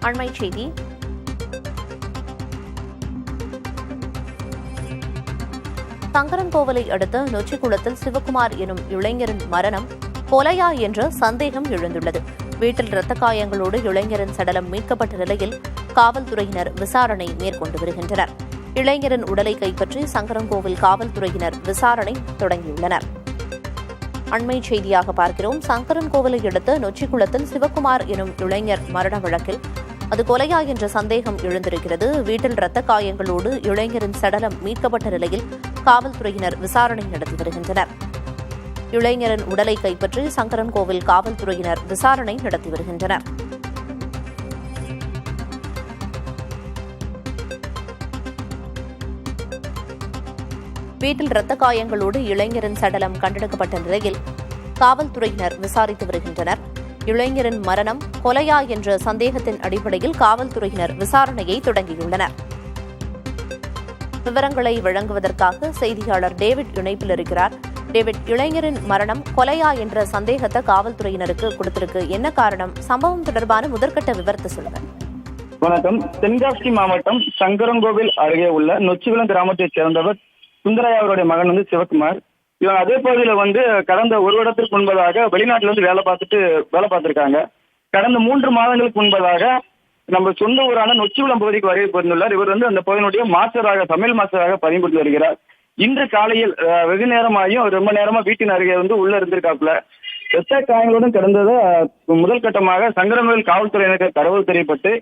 அண்மைச் செய்தி. சங்கரன்கோவிலை அடுத்த நொச்சிக்குளத்தில் சிவகுமார் எனும் இளைஞரின் மரணம் கொலையா என்ற சந்தேகம் எழுந்துள்ளது. வீட்டில் இரத்த காயங்களோடு இளைஞரின் சடலம் மீட்கப்பட்ட நிலையில் காவல்துறையினர் விசாரணை மேற்கொண்டு வருகின்றனர். இளைஞரின் உடலை கைப்பற்றி சங்கரன்கோவில் காவல்துறையினர் விசாரணை தொடங்கியுள்ளனர். அண்மைச் செய்தியாக பார்க்கிறோம். சங்கரன்கோவிலை அடுத்த நொச்சிக்குளத்தில் சிவகுமார் எனும் இளைஞர் மரண வழக்கில் அது கொலையா என்ற சந்தேகம் எழுந்திருக்கிறது. வீட்டில் இரத்த காயங்களோடு இளைஞரின் சடலம் மீட்கப்பட்ட நிலையில் காவல்துறையினர் விசாரணை நடத்தி வருகின்றனர். இளைஞரின் உடலை கைப்பற்றி சங்கரன்கோவில் காவல்துறையினர் விசாரணை நடத்தி வருகின்றனர். வீட்டில் இரத்த காயங்களோடு இளைஞரின் சடலம் கண்டெடுக்கப்பட்ட நிலையில் காவல்துறையினர் விசாரித்து வருகின்றனர். இளைஞரின் மரணம் கொலையா என்ற சந்தேகத்தின் அடிப்படையில் காவல்துறையினர் விசாரணையை தொடங்கியுள்ளனர். விவரங்களை வழங்குவதற்காக செய்தியாளர் டேவிட் இணைப்பில் இருக்கிறார். டேவிட், இளைஞரின் மரணம் கொலையா என்ற சந்தேகத்தை காவல்துறையினருக்கு கொடுத்திருக்கு. என்ன காரணம்? சம்பவம் தொடர்பான முதற்கட்ட விவரத்தை சொல்லுங்க. வணக்கம். தென்காசி மாவட்டம் சங்கரன்கோவில் அருகே உள்ள நொச்சிகுளம் கிராமத்தைச் சேர்ந்தவர் சுந்தரையா அவருடைய மகன் சிவகுமார். இவங்க அதே பகுதியில் கடந்த ஒரு வருடத்திற்கு முன்பதாக வெளிநாட்டிலிருந்து வேலை பார்த்திருக்காங்க. கடந்த 3 மாதங்களுக்கு முன்பதாக நம்ம சொந்த ஊரான நொச்சிகுளம் பகுதிக்கு வருகை புரிந்துள்ளார். இவர் அந்த பகுதியினுடைய சமையல் மாஸ்டராக பணிபுரிந்து வருகிறார். இன்று காலையில் வெகு நேரமாயும் ரொம்ப நேரமா வீட்டின் அருகே உள்ள இருந்திருக்காப்புல. இரத்த காயங்களுடன் கடந்ததை முதல் கட்டமாக சங்கரன்கோவில் காவல்துறையினருக்கு தகவல் தெரியப்பட்டு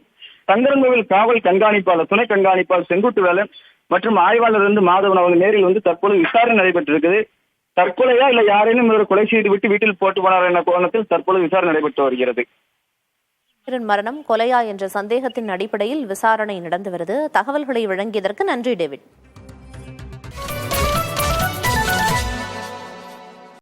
சங்கரன்கோவில் காவல் கண்காணிப்பாளர் துணை கண்காணிப்பாளர் செங்குட்டு வேலன் மற்றும் ஆய்வாளர் மாதவன் அவங்க நேரில் தற்போது விசாரணை நடைபெற்றிருக்குது. தற்கொலையா இல்ல யாரேனும் இவர் கொலை செய்து விட்டு வீட்டில் போட்டு போனார் என்ற கோணத்தில் தற்போது விசாரணை நடைபெற்று வருகிறது. மரணம் கொலையா என்ற சந்தேகத்தின் அடிப்படையில் விசாரணை நடந்து வருது. தகவல்களை வழங்கியதற்கு நன்றி டேவிட்.